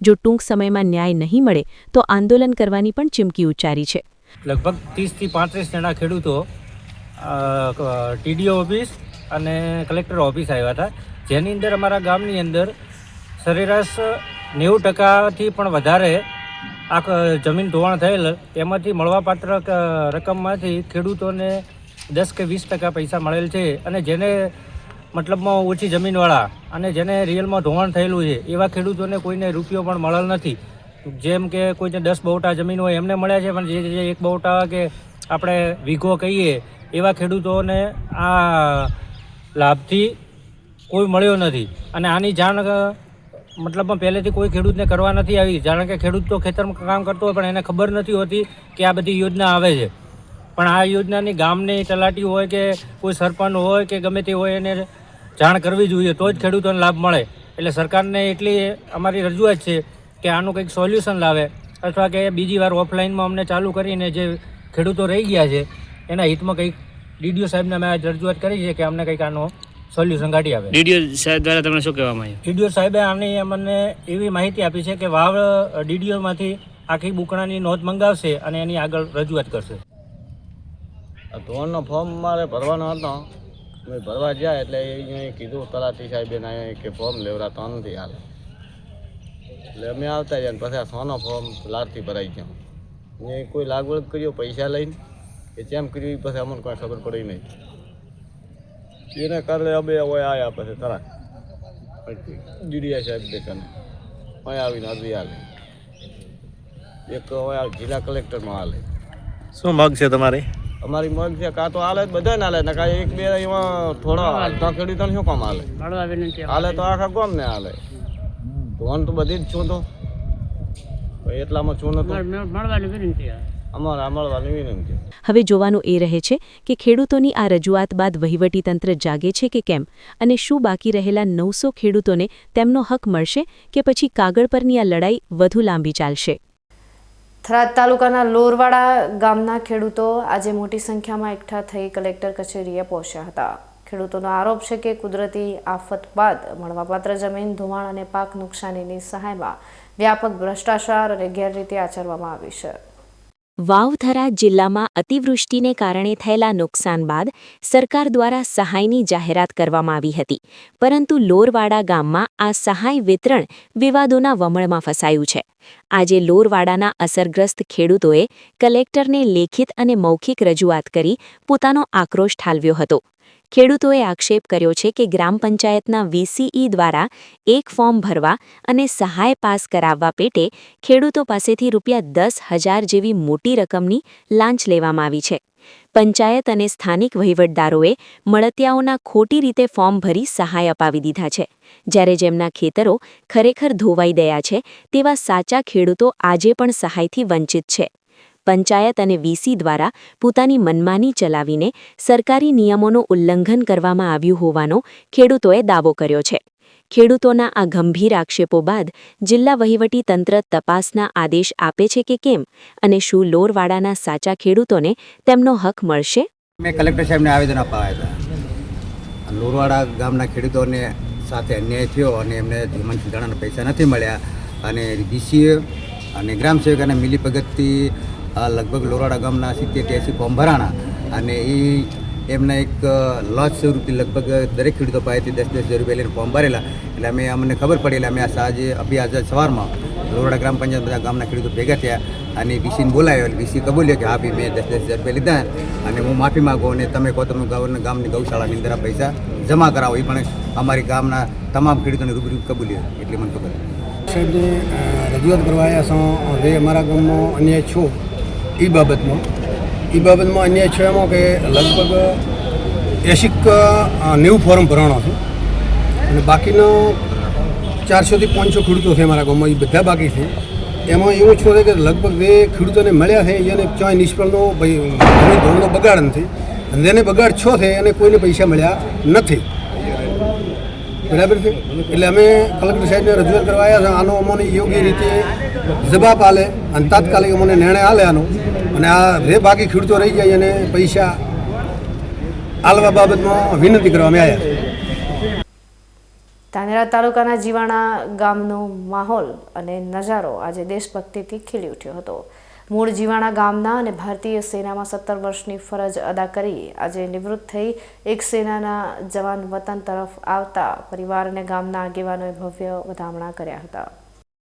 જો ટૂંક સમયમાં ન્યાય નહીં મળે તો આંદોલન કરવાની પણ ચીમકી ઉચ્ચારી છે। લગભગ 30 થી 35 જણા ખેડૂતો TDO ઓફિસ અને કલેક્ટર ઓફિસ આવ્યા હતા, જેની અંદર અમારા ગામની અંદર સરેરાશ 90%થી પણ વધારે આ જમીન ધોવાણ થયેલ, એમાંથી મળવાપાત્ર રકમમાંથી ખેડૂતોને 10 કે 20% પૈસા મળેલ છે। અને જેને મતલબમાં ઓછી જમીનવાળા અને જેને રિયલમાં ધોવાણ થયેલું છે એવા ખેડૂતોને કોઈને રૂપિયો પણ મળેલ નથી। જેમ કે કોઈને 10 બહોટા જમીન હોય એમને મળ્યા છે, પણ જે 1 બહોટા કે આપણે વીઘો કહીએ એવા ખેડૂતોને આ લાભથી કોઈ મળ્યો નથી। અને આની જાણ મતલબમાં પહેલેથી કોઈ ખેડૂતને કરવા નથી આવી, કારણ કે ખેડૂત તો ખેતરમાં કામ કરતો હોય પણ એને ખબર નથી હોતી કે આ બધી યોજના આવે છે। પણ આ યોજનાની ગામની તલાટી હોય કે કોઈ સરપંચ હોય કે ગમે તે હોય એને જાણ કરવી જોઈએ, તો જ ખેડૂતોને લાભ મળે। એટલે સરકારને એટલી અમારી રજૂઆત છે કે આનું કંઈક સોલ્યુશન લાવે, અથવા કે બીજી વાર ઓફલાઈનમાં અમને ચાલુ કરીને જે ખેડૂતો રહી ગયા છે એના હિતમાં કંઈક DDO સાહેબને અમે રજૂઆત કરી છે કે અમને કંઈક આનો સોલ્યુશન કાઢી આવે। DDO સાહેબ દ્વારા તમને શું કહેવામાં આવ્યું? DDO સાહેબે આની અમને એવી માહિતી આપી છે કે વાવ DDOમાંથી આખી બુકણાની નોંધ મંગાવશે અને એની આગળ રજૂઆત કરશે। ધોવાણનો ફોર્મ મારે ભરવાનો હતો, અમે ભરવા જાય એટલે અહીંયા કીધું તલાટી સાહેબે અહીંયા કે ફોર્મ લેવડાવતા નથી હાલ, એટલે અમે આવતા રહ્યા પછી આ સોનો ફોર્મ લારથી ભરાઈ ગયો. અહીંયા કોઈ લાગવડ કર્યો પૈસા લઈને કે કેમ કર્યું પછી અમને કોઈ ખબર પડી નહીં. એને કારણે અમે હોય આવ્યા પછી તરત ડીડીઆઈ સાહેબ દેખાને અહીંયા આવીને અરજી હાલે, એક હવે જિલ્લા કલેક્ટરમાં હાલે. શું માંગ છે તમારી? અમારી માંગ છે કાં તો હાલે બધા ને હાલે ને કાંઈ એક બે એમાં થોડા હાલતા ખેડૂતોને શું કામ હાલે? હાલે તો આખા ગામ ને હાલે. ધોન તો બધી જ છું તો એટલામાં છું નતું અમારે મળવાની વિનંતી. હવે જોવાનું એ રહે છે કે ખેડૂતોની આ રજૂઆત બાદ વહીવટીતંત્ર જાગે છે કે કેમ, અને શું બાકી રહેલા 900 ખેડૂતોને તેમનો હક મળશે કે પછી કાગળ પરની આ લડાઈ વધુ લાંબી ચાલશે. થરાદ તાલુકાના લોરવાડા ગામના ખેડૂતો આજે મોટી સંખ્યામાં એકઠા થઈ કલેક્ટર કચેરીએ પહોંચ્યા હતા. ખેડૂતોનો આરોપ છે કે કુદરતી આફત બાદ મળવાપાત્ર જમીન ધોવાણ અને પાક નુકસાનીની સહાયમાં વ્યાપક ભ્રષ્ટાચાર અને ગેરરીતિ આચરવામાં આવી છે. વાવથરા જિલ્લામાં અતિવૃષ્ટિને કારણે થયેલા નુકસાન બાદ સરકાર દ્વારા સહાયની જાહેરાત કરવામાં આવી હતી, પરંતુ લોરવાડા ગામમાં આ સહાય વિતરણ વિવાદોના વમળમાં ફસાયું છે. આજે લોરવાડાના અસરગ્રસ્ત ખેડૂતોએ કલેક્ટરને લેખિત અને મૌખિક રજૂઆત કરી પોતાનો આક્રોશ ઠાલવ્યો હતો. ખેડૂતોએ આક્ષેપ કર્યો છે કે ગ્રામ પંચાયતના વીસીઈ દ્વારા એક ફોર્મ ભરવા અને સહાય પાસ કરાવવા પેટે ખેડૂતો પાસેથી ₹10,000 જેવી મોટી રકમની લાંચ લેવામાં આવી છે. પંચાયત અને સ્થાનિક વહીવટદારોએ મળતિયાઓના ખોટી રીતે ફોર્મ ભરી સહાય અપાવી દીધા છે, જ્યારે જેમના ખેતરો ખરેખર ધોવાઈ ગયા છે તેવા સાચા ખેડૂતો આજે પણ સહાયથી વંચિત છે. પંચાયત અને વીસી દ્વારા પોતાની મનમાની ચલાવીને સરકારી નિયમોનું ઉલ્લંઘન કરવામાં આવ્યું હોવાનો ખેડૂતોએ દાવો કર્યો છે. ખેડૂતોના આ ગંભીર આક્ષેપો બાદ જિલ્લા વહીવટી તંત્ર તપાસના આદેશ આપે છે કે કેમ, અને શું લોરવાડાના સાચા ખેડૂતોને તેમનો હક મળશે? મેં કલેક્ટર સાહેબને આવેદન આપવા આવ્યા હતા. લોરવાડા ગામના ખેડૂતોને સાથે અન્યાય થયો અને એમને ધીમન સુધારણાના પૈસા નથી મળ્યા, અને વીસીએ અને ગ્રામસેવકોના મિલીભગતથી લગભગ લોરવાડા ગામના 70-80 ફોર્મ ભરાણા, અને એમના એક લોસ સ્વરૂપથી લગભગ દરેક ખેડૂતો પાસેથી 10,000 રૂપિયા લઈને ફોર્મ ભરેલા. એટલે અમને ખબર પડી, એટલે અમે આજે સવારમાં લોરવાડા ગ્રામ પંચાયત બધા ગામના ખેડૂતો ભેગા થયા અને વીસીને બોલાવ્યો. એટલે વીસી કબૂલ્યો કે હા ભાઈ મેં 10,000 રૂપિયા લીધા અને હું માફી માગું, અને તમે કહો તમે ગામની ગૌશાળાની અંદર આ પૈસા જમા કરાવો. એ પણ અમારી ગામના તમામ ખેડૂતોને રૂબરૂ કબૂલ્યો, એટલી મને ખબર. સાહેબને રજૂઆત કરવા આવ્યા છો હવે અમારા ગામમાં અન્યાય છો એ બાબતમાં અન્યાય છે એમાં કે લગભગ 80-90 ફોર્મ ભરાણો છે, અને બાકીનો 400 થી 500 ખેડૂતો છે અમારા ગામમાં, એ બધા બાકી છે. એમાં એવું છે કે લગભગ જે ખેડૂતોને મળ્યા છે એને ક્યાંય નિષ્ફળનો જમીન ધોરણનો બગાડ નથી, અને જેને બગાડ છો છે એને કોઈને પૈસા મળ્યા નથી. બરાબર છે. એટલે અમે કલેક્ટર સાહેબને રજૂઆત કરવા આવ્યા છે. આનો અમને યોગ્ય રીતે જવાબ આલે અને તાત્કાલિક અમને નિર્ણય આલે આનો, અને આ જે બાકી ખેડૂતો રહી જાય અને પૈસા આલવા બાબતમાં વિનંતી કરવામાં આવ્યા. ધાનેરા તાલુકાના જીવાણા ગામનો માહોલ અને નજારો આજે દેશભક્તિથી ખીલી ઉઠ્યો હતો. મૂળ જીવાણા ગામના અને ભારતીય સેનામાં 17 વર્ષની ફરજ અદા કરી આજે નિવૃત્ત થઈ એક સેનાના જવાન વતન તરફ આવતા પરિવાર અને ગામના આગેવાનોએ ભવ્ય વધામણા કર્યા હતા.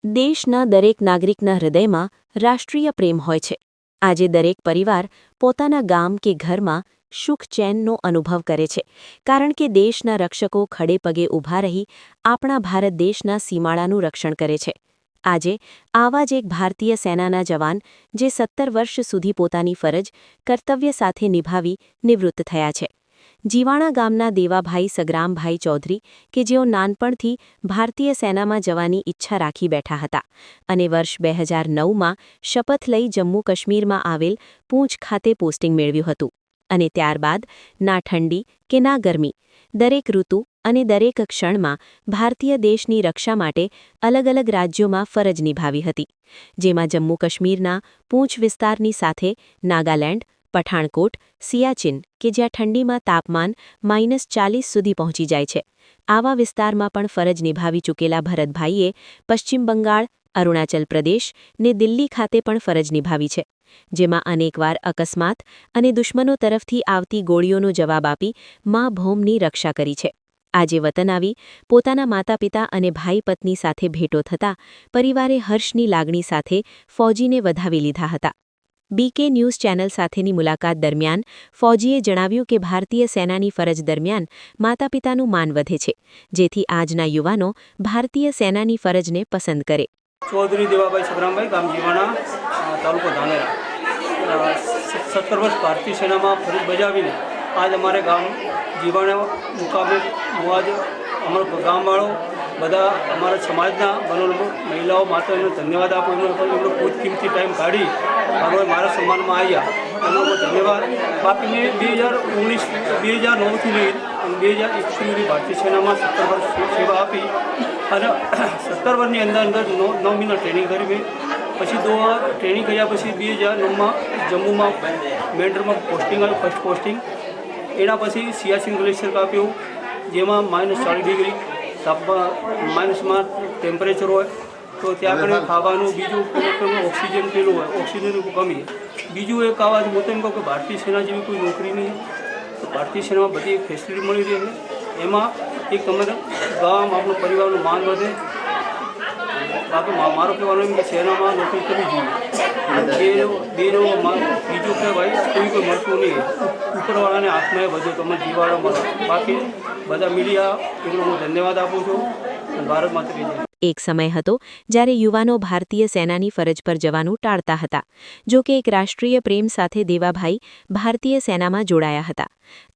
દેશના દરેક નાગરિકના હૃદયમાં રાષ્ટ્રીય પ્રેમ હોય છે. આજે દરેક પરિવાર પોતાના ગામ કે ઘરમાં સુખ ચેનનો અનુભવ કરે છે, કારણ કે દેશના રક્ષકો ખડે પગે ઊભા રહી આપણા ભારત દેશના સીમાડાનું રક્ષણ કરે છે. આજે આવા જ એક ભારતીય સેનાના જવાન જે 17 વર્ષ સુધી પોતાની ફરજ કર્તવ્ય સાથે નિભાવી નિવૃત્ત થયા છે. જીવાણા ગામના દેવાભાઈ સગરામભાઈ ચૌધરી કે જેઓ નાનપણથી ભારતીય સેનામાં જવાની ઈચ્છા રાખી બેઠા હતા અને વર્ષ 2009માં શપથ લઈ જમ્મુ કાશ્મીરમાં આવેલ પૂંચ ખાતે પોસ્ટિંગ મેળવ્યું હતું, અને ત્યારબાદ ના ઠંડી કે ના ગરમી, દરેક ઋતુ અને દરેક ક્ષણમાં ભારતીય દેશની રક્ષા માટે અલગ અલગ રાજ્યોમાં ફરજ નિભાવી હતી, જેમાં જમ્મુ કાશ્મીરના પૂંચ વિસ્તારની સાથે નાગાલેન્ડ, પઠાણકોટ, સિયાચિન કે જ્યાં ઠંડીમાં તાપમાન -40 સુધી પહોંચી જાય છે, આવા વિસ્તારમાં પણ ફરજ નિભાવી ચૂકેલા ભરતભાઈએ પશ્ચિમ બંગાળ, અરુણાચલ પ્રદેશ ને દિલ્હી ખાતે પણ ફરજ નિભાવી છે, જેમાં અનેકવાર અકસ્માત અને દુશ્મનો તરફથી આવતી ગોળીઓનો જવાબ આપી મા ભૌમની રક્ષા કરી છે. આજે વતન આવી પોતાના માતા પિતા અને ભાઈ પત્ની સાથે ભેટો થતા પરિવારે હર્ષની લાગણી સાથે ફૌજીને વધાવી લીધા હતા. BK ન્યૂઝ ચેનલ સાથેની મુલાકાત દરમિયાન ફૌજીએ જણાવ્યું કે ભારતીય સેનાની ફરજ દરમિયાન માતા પિતાનું માન વધે છે, જેથી આજના યુવાનો ભારતીય સેનાની ફરજને પસંદ કરે. चौधरी देवाभाई सतरामभाई गाम जीवाणा तालुको धानेरा 17 वर्ष भारतीय सेना में फरज बजावीने आज अमारे गाम जीवाणा मुकाबले हूँ आज अमर गाम वालों बधा अमरा समाजना बनो महिलाओं माता धन्यवाद आपो. एमनो खूब किमती टाइम काढ़ी भगवान मारा सम्मान में आया एमनो धन्यवाद. बाकी मैं 2009 थी लई 2021 સુધી ભારતીય સેનામાં 17 વર્ષ સેવા આપી અને 17 વર્ષની અંદર 9 મહિના ટ્રેનિંગ કરી મેં. પછી ટ્રેનિંગ કર્યા પછી 2009માં જમ્મુમાં મેન્ડરમાં પોસ્ટિંગ આવ્યું, ફર્સ્ટ પોસ્ટિંગ. એના પછી સિયાચીન ગ્લેશિયર કાપ્યું, જેમાં -40 ડિગ્રી માઇનસમાં ટેમ્પરેચર હોય તો ત્યાં આગળ ખાવાનું, બીજું ઓક્સિજન પેલું હોય, ઓક્સિજનની કમી. બીજું એક આવાજ હું તો એમ કહું કે ભારતીય સેના જેવી કોઈ નોકરી નહીં, તો ભારતીય સેનામાં બધી એક ફેસિલિટી મળી રહે છે. એમાં એક તમારે ગામ આપણું પરિવારનું માન વધે. બાકી મારો કહેવાનું એમ કે સેનામાં નોકરી કરવી જોઈએ. બીજું કે ભાઈ કોઈ મળતું નહીં, ઉપરવાળાને હાથમાં બધું તમે જીવાડો મળે. બાકી બધા મીડિયા એનો હું ધન્યવાદ આપું છું. ભારત માતા કી જય. એક સમય હતો જ્યારે યુવાનો ભારતીય સેનાની ફરજ પર જવાનું ટાળતા હતા. જો કે એક રાષ્ટ્રીય પ્રેમ સાથે દેવાભાઈ ભારતીય સેનામાં જોડાયા હતા.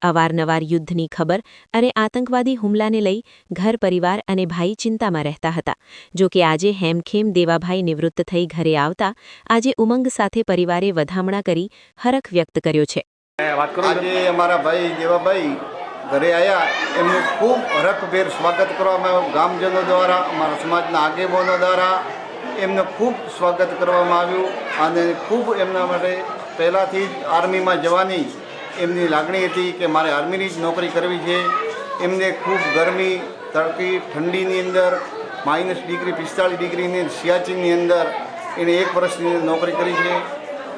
અવારનવાર યુદ્ધની ખબર અને આતંકવાદી હુમલાને લઈ ઘર પરિવાર અને ભાઈ ચિંતામાં રહેતા હતા. જો કે આજે હેમખેમ દેવાભાઈ નિવૃત્ત થઈ ઘરે આવતા આજે ઉમંગ સાથે પરિવારે વધામણા કરી હરખ વ્યક્ત કર્યો છે. આજે અમારા ભાઈ દેવાભાઈ ઘરે આવ્યા, એમનું ખૂબ હરખભેર સ્વાગત કરવામાં આવ્યું. ગામજનો દ્વારા, અમારા સમાજના આગેવાનો દ્વારા એમને ખૂબ સ્વાગત કરવામાં આવ્યું અને ખૂબ એમના માટે પહેલાંથી જ આર્મીમાં જવાની એમની લાગણી હતી કે મારે આર્મીની જ નોકરી કરવી છે. એમને ખૂબ ગરમી, તડકી, ઠંડીની અંદર -45 ડિગ્રીની સિયાચીનની અંદર એણે 1 વર્ષની નોકરી કરી છે.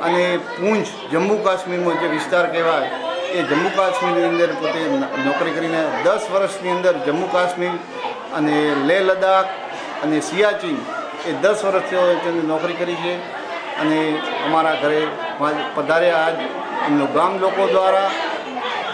અને પૂંછ જમ્મુ કાશ્મીરમાં જે વિસ્તાર કહેવાય એ જમ્મુ કાશ્મીરની અંદર પોતે નોકરી કરીને 10 વર્ષની અંદર જમ્મુ કાશ્મીર અને લેહ લદ્દાખ અને સિયાચીન એ 10 વર્ષથી તેમની નોકરી કરી છે. અને અમારા ઘરે પધાર્યા. આજ એમનું ગામ લોકો દ્વારા,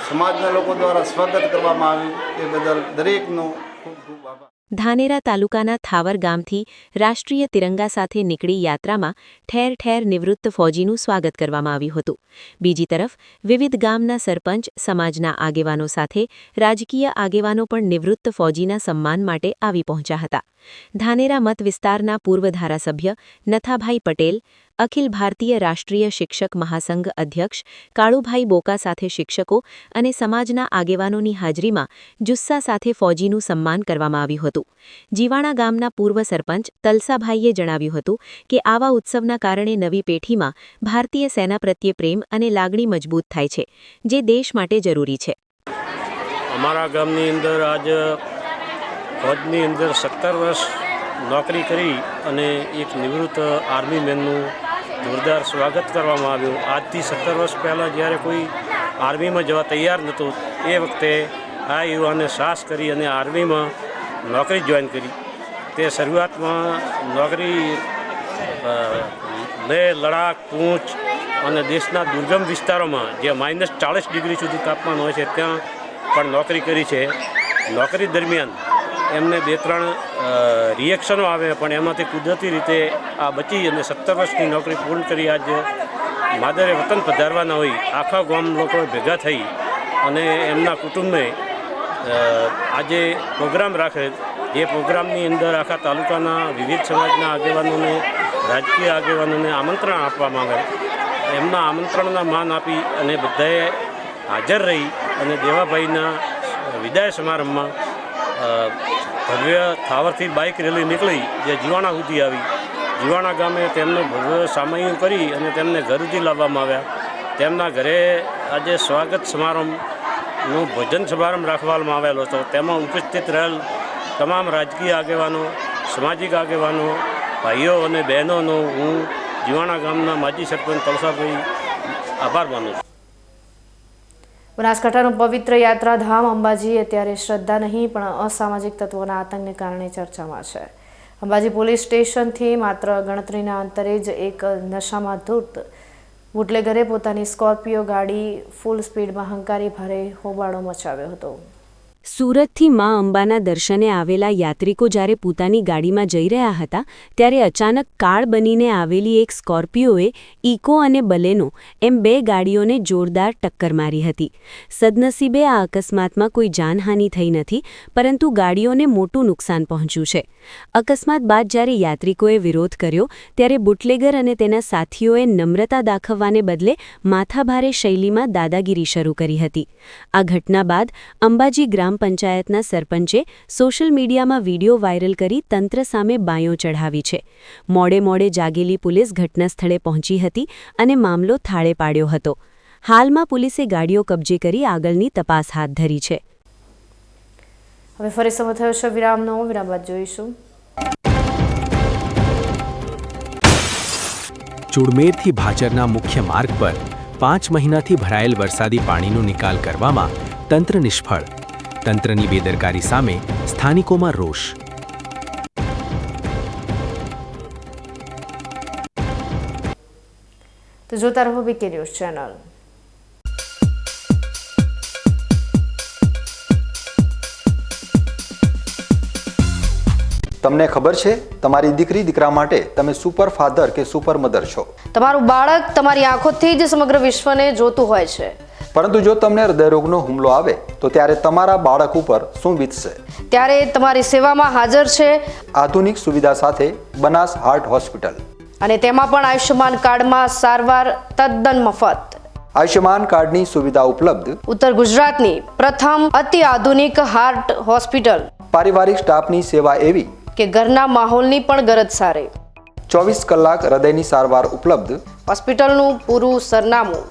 સમાજના લોકો દ્વારા સ્વાગત કરવામાં આવ્યું. એ બદલ દરેકનો ખૂબ ખૂબ આભાર. ધાનેરા તાલુકાના થાવર ગામથી રાષ્ટ્રીય તિરંગા સાથે નીકળી યાત્રામાં ઠેર ઠેર નિવૃત્ત ફૌજીનું સ્વાગત કરવામાં આવ્યું હતું. બીજી તરફ વિવિધ ગામના સરપંચ, સમાજના આગેવાનો સાથે રાજકીય આગેવાનો પણ નિવૃત્ત ફૌજીના સન્માન માટે આવી પહોંચ્યા હતા. ધાનેરા મત વિસ્તારના પૂર્વ ધારાસભ્ય નથાભાઈ પટેલ, અખિલ ભારતીય રાષ્ટ્રીય શિક્ષક મહાસંઘ અધ્યક્ષ કાળુભાઈ બોકા સાથે શિક્ષકો અને સમાજના આગેવાનોની હાજરીમાં જુસ્સા સાથે ફૌજીનું સન્માન કરવામાં આવ્યું હતું. જીવાણા ગામના પૂર્વ સરપંચ તલસાભાઈએ જણાવ્યું હતું કે આવા ઉત્સવના કારણે નવી પેઢીમાં ભારતીય સેના પ્રત્યે પ્રેમ અને લાગણી મજબૂત થાય છે, જે દેશ માટે જરૂરી છે. અમારા ગામની અંદર આજ ફૌજની અંદર 17 વર્ષ નોકરી કરી અને એક નિવૃત્ત આર્મી મેનનું જોરદાર સ્વાગત કરવામાં આવ્યું. આજથી 17 વર્ષ પહેલાં જ્યારે કોઈ આર્મીમાં જવા તૈયાર નહોતું, એ વખતે આ યુવાને સાહસ કરી અને આર્મીમાં નોકરી જોઈન કરી. તે શરૂઆતમાં નોકરી લેહ, લડાખ, પૂંછ અને દેશના દુર્ગમ વિસ્તારોમાં જે -40 ડિગ્રી સુધી તાપમાન હોય છે ત્યાં પણ નોકરી કરી છે. નોકરી દરમિયાન એમને 2-3 રિએક્શનો આવે, પણ એમાંથી કુદરતી રીતે આ બચી અને 17 વર્ષની નોકરી પૂર્ણ કરી આજ માદરે વતન પધારવાના હોય આખા ગામ લોકો ભેગા થઈ અને એમના કુટુંબને આજે પ્રોગ્રામ રાખે. જે પ્રોગ્રામની અંદર આખા તાલુકાના વિવિધ સમાજના આગેવાનોને, રાજકીય આગેવાનોને આમંત્રણ આપવામાં આવે. એમના આમંત્રણના માન આપી અને બધાએ હાજર રહી અને દેવાભાઈના વિદાય સમારંભમાં ભવ્ય થાવરથી બાઇક રેલી નીકળી જે જીવાણા સુધી આવી. જીવાણા ગામે તેમનું ભવ્ય સામૈયું કરી અને તેમને ઘર સુધી લાવવામાં આવ્યા. તેમના ઘરે આજે સ્વાગત સમારંભનું ભોજન સમારંભ રાખવામાં આવેલો હતો. તેમાં ઉપસ્થિત રહેલ તમામ રાજકીય આગેવાનો, સામાજિક આગેવાનો ભાઈઓ અને બહેનોનો હું જીવાણા ગામના માજી સરપંચ તળસાભાઈ આભાર માનું છું. બનાસકાંઠાનું પવિત્ર યાત્રાધામ અંબાજી અત્યારે શ્રદ્ધા નહીં પણ અસામાજિક તત્વોના આતંકને કારણે ચર્ચામાં છે. અંબાજી પોલીસ સ્ટેશનથી માત્ર ગણતરીના અંતરે જ એક નશામાં ધૂત બુટલેગરે પોતાની સ્કોર્પિયો ગાડી ફૂલ સ્પીડમાં હંકારી ભારે હોબાળો મચાવ્યો હતો. સુરતથી મા અંબાના દર્શને આવેલા યાત્રિકો જ્યારે પોતાની ગાડીમાં જઈ રહ્યા હતા ત્યારે અચાનક કાળ બનીને આવેલી એક સ્કોર્પિયોએ ઇકો અને બલેનો એમ બે ગાડીઓને જોરદાર ટક્કર મારી હતી. સદનસીબે આ અકસ્માતમાં કોઈ જાનહાનિ થઈ નથી, પરંતુ ગાડીઓને મોટું નુકસાન પહોંચ્યું છે. અકસ્માત બાદ જ્યારે યાત્રિકોએ વિરોધ કર્યો ત્યારે બુટલેગર અને તેના સાથીઓએ નમ્રતા દાખવવાને બદલે માથાભારે શૈલીમાં દાદાગીરી શરૂ કરી હતી. આ ઘટના બાદ અંબાજી ગ્રામ પંચાયતના સરપંચે સોશિયલ મીડિયામાં વિડીયો વાયરલ કરી તંત્ર સામે બાયો ચઢાવી છે. મોડે જાગેલી પોલીસ ઘટના સ્થળે પહોંચી હતી અને મામલો થાળે પાડ્યો હતો. હાલમાં પોલીસે ગાડીઓ કબજે કરી આગળની તપાસ હાથ ધરી છે. હવે ફરી સમય થયો છે વિરામનો. વિરામ બાદ જોઈશું. ચુડમેરથી ભાચરના મુખ્ય માર્ગ પર 5 મહિનાથી ભરાયેલ વરસાદી પાણીનો નિકાલ કરવામાં તંત્ર નિષ્ફળ. તંત્રની બેદરકારી સામે સ્થાનિકોમાં રોષ. તો જોતા રહો બીકે ન્યૂઝ ચેનલ. તમને ખબર છે તમારી દીકરી દીકરા માટે તમે સુપર ફાધર કે સુપર મધર છો. તમારું બાળક તમારી આંખોથી જ સમગ્ર વિશ્વને જોતું હોય છે. પરંતુ જો તમને હૃદયરોગનો હુમલો આવે તો ત્યારે તમારા બાળક ઉપર શું વીતશે? ત્યારે તમારી સેવામાં હાજર છે આધુનિક સુવિધા સાથે બનાસ હાર્ટ હોસ્પિટલ, અને તેમાં પણ આયુષ્યમાન કાર્ડમાં સારવાર તદ્દન મફત. આયુષ્યમાન કાર્ડની સુવિધા ઉપલબ્ધ ઉત્તર ગુજરાતની પ્રથમ અતિ આધુનિક હાર્ટ હોસ્પિટલ. પારિવારિક સ્ટાફની સેવા એવી કે ઘરના માહોલની પણ ગરજ સારે. 24 કલાક હૃદયની સારવાર ઉપલબ્ધ. હોસ્પિટલનું પૂરું સરનામું.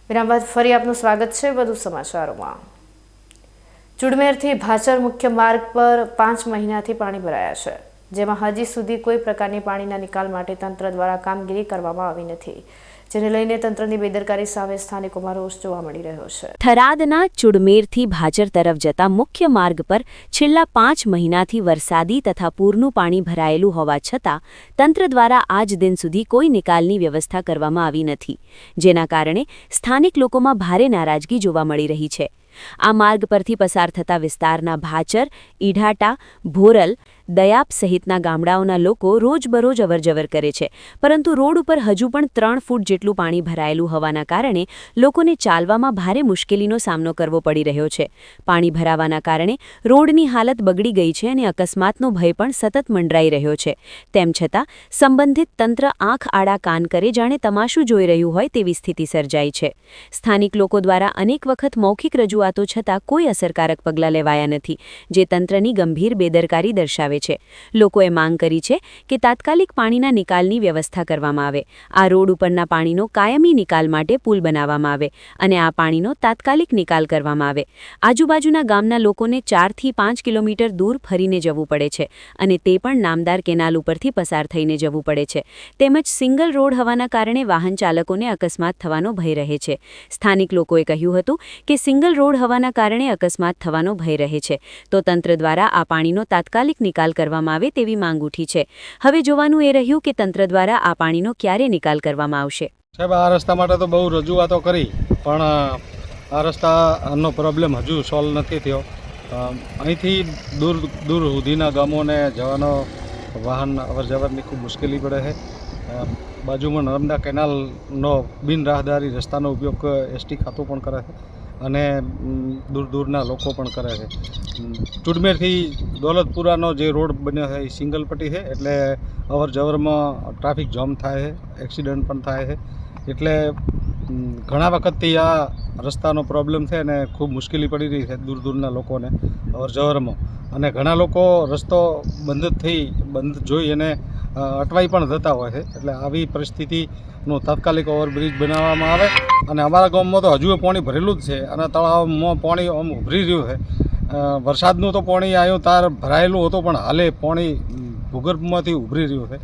વિરામ બાદ ફરી આપનું સ્વાગત છે વધુ સમાચારોમાં. ચુડમેરથી ભાચર મુખ્ય માર્ગ પર 5 મહિનાથી પાણી ભરાયા છે, જેમાં હજી સુધી કોઈ પ્રકારની પાણીના નિકાલ માટે તંત્ર દ્વારા કામગીરી કરવામાં આવી નથી, જેને લઈને તંત્રની બેદરકારી સામે સ્થાનિકોમાં રોષ જોવા મળી રહ્યો છે. થરાદના ચુડમેરથી ભાચર તરફ જતા મુખ્ય માર્ગ પર છેલ્લા 5 મહિનાથી વરસાદી તથા પૂરનું પાણી ભરાયેલું હોવા છતાં તંત્ર દ્વારા આજ દિન સુધી કોઈ નિકાલની વ્યવસ્થા કરવામાં આવી નથી, જેના કારણે સ્થાનિક લોકોમાં ભારે નારાજગી જોવા મળી રહી છે. આ માર્ગ પરથી પસાર થતા વિસ્તારના ભાચર, ઈઢાટા, ભોરલ, દયાપ સહિતના ગામડાઓના લોકો રોજબરોજ અવરજવર કરે છે, પરંતુ રોડ ઉપર હજુ પણ 3 ફૂટ જેટલું પાણી ભરાયેલું હોવાના કારણે લોકોને ચાલવામાં ભારે મુશ્કેલીનો સામનો કરવો પડી રહ્યો છે. પાણી ભરાવાના કારણે રોડની હાલત બગડી ગઈ છે અને અકસ્માતનો ભય પણ સતત મંડરાઈ રહ્યો છે. તેમ છતાં સંબંધિત તંત્ર આંખ આડા કાન કરે જાણે તમાશું જોઈ રહ્યું હોય તેવી સ્થિતિ સર્જાઈ છે. સ્થાનિક લોકો દ્વારા અનેક વખત મૌખિક રજૂઆતો છતાં કોઈ અસરકારક પગલાં લેવાયા નથી, જે તંત્રની ગંભીર બેદરકારી દર્શાવે છે. લોકોએ માંગ કરી છે કે તાત્કાલિક પાણીના નિકાલની વ્યવસ્થા કરવામાં આવે, આ રોડ ઉપરના પાણીનો કાયમી નિકાલ માટે પુલ બનાવવામાં આવે અને આ પાણીનો તાત્કાલિક નિકાલ કરવામાં આવે. આજુબાજુના ગામના લોકોને 4 થી 5 કિલોમીટર દૂર ફરીને જવું પડે છે અને તે પણ નામદાર કેનાલ ઉપરથી પસાર થઈને જવું પડે છે. તેમજ સિંગલ રોડ હોવાના કારણે વાહન ચાલકોને અકસ્માત થવાનો ભય રહે છે. સ્થાનિક લોકોએ કહ્યું હતું કે સિંગલ રોડ હોવાના કારણે અકસ્માત થવાનો ભય રહે છે, તો તંત્ર દ્વારા આ પાણીનો તાત્કાલિક નિકાલ કરવામાં આવે તેવી માંગ ઉઠી છે. હવે જોવાનું એ રહ્યું કે તંત્ર દ્વારા આ પાણીનો ક્યારે નિકાલ કરવામાં આવશે. સાહેબ, આ રસ્તા માટે તો બહુ રજૂઆતો કરી, પણ આ રસ્તાનો પ્રોબ્લેમ હજુ સોલ્વ નથી થયો. અહીંથી દૂર દૂર સુધીના ગામોને જવાનો વાહન અવરજવરની ખૂબ મુશ્કેલી પડે છે. બાજુમાં નર્મદા કેનાલનો બિન રાહદારી રસ્તાનો ઉપયોગ એસટી ખાતું પણ કરે છે અને દૂર દૂરના લોકો પણ કરે છે. ચુડમેરથી દોલતપુરાનો જે રોડ બન્યો છે એ સિંગલ પટ્ટી છે, એટલે અવર જવરમાં ટ્રાફિક જામ થાય છે, એક્સિડન્ટ પણ થાય છે. એટલે ઘણા વખતથી આ રસ્તાનો પ્રોબ્લેમ છે અને ખૂબ મુશ્કેલી પડી રહી છે દૂર દૂરના લોકોને અવર જવરમાં. અને ઘણા લોકો રસ્તો બંધ જોઈ અને અટવાઈ પણ જતા હોય છે. એટલે આવી પરિસ્થિતિનું તાત્કાલિક ઓવરબ્રિજ બનાવવામાં આવે. અને અમારા ગામમાં તો હજુ પાણી ભરેલું જ છે અને તળાવમાં પાણી આમ ઉભરી રહ્યું છે. વરસાદનું તો પાણી આવ્યું તાર ભરાયેલું હતું, પણ હાલે પાણી ભૂગર્ભમાંથી ઉભરી રહ્યું છે.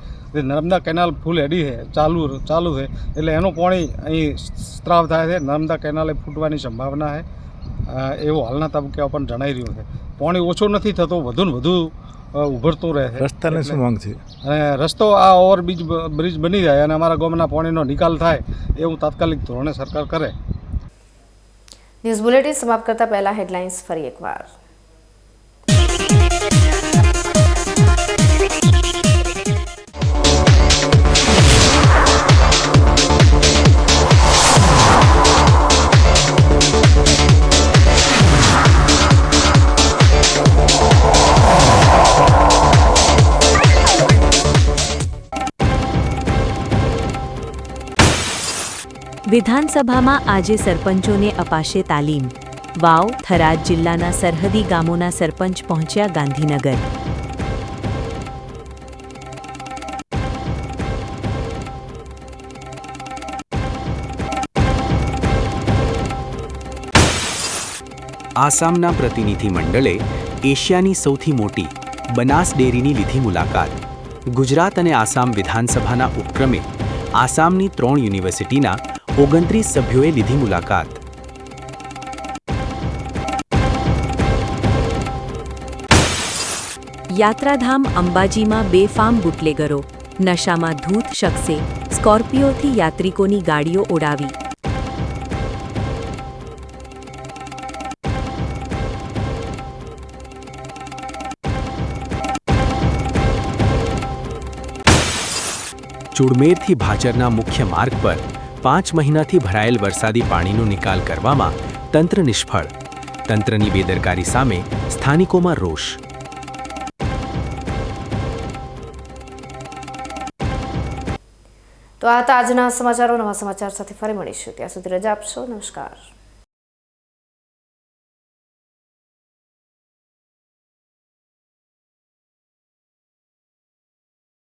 નર્મદા કેનાલ ફૂલ એડી છે, ચાલુ છે, એટલે એનું પાણી અહીં સ્ત્રાવ થાય છે. નર્મદા કેનાલે ફૂટવાની સંભાવના છે એવું હાલના તબક્કે પણ જણાઈ રહ્યું છે. પાણી ઓછું નથી થતું, વધુ ને વધુ ઉભરતું રહે છે. રસ્તાની શું માંગ છે? અને રસ્તો આ ઓવરબ્રિજ બની જાય અને અમારા ગામના પાણીનો નિકાલ થાય એવું તાત્કાલિક ધોરણે સરકાર કરે. ન્યૂઝ બુલેટિન સમાપ્ત કરતા પહેલા હેડલાઇન્સ ફરી એકવાર. વિધાનસભામાં આજે સરપંચોને અપાશે તાલીમ. વાવ, થરાદ જિલ્લાના સરહદી ગામોના સરપંચ પહોંચ્યા ગાંધીનગર. આસામના પ્રતિનિધિ મંડળે એશિયાની સૌથી મોટી બનાસ ડેરીની લીધી મુલાકાત. ગુજરાત અને આસામ વિધાનસભાના ઉપક્રમે આસામની 3 યુનિવર્સિટીના 29 સભ્યોએ લીધી મુલાકાત. યાત્રાધામ અંબાજીમાં બેફામ બુટલેગરો. નશામાં ધૂત શખ્સે સ્કોર્પિયોથી યાત્રિકોની ગાડીઓ ઉડાવી. ચુડમેરથી ભાચરના મુખ્ય માર્ગ પર 5 મહિનાથી ભરાયેલ વરસાદી પાણીનો નિકાલ કરવામાં તંત્ર નિષ્ફળ. તંત્રની બેદરકારી સામે સ્થાનિકોમાં રોષ. તો આ હતા આજના સમાચારો. નવા સમાચાર સાથે ફરી મળીશું. ત્યાં સુધી રજા આપશો. નમસ્કાર.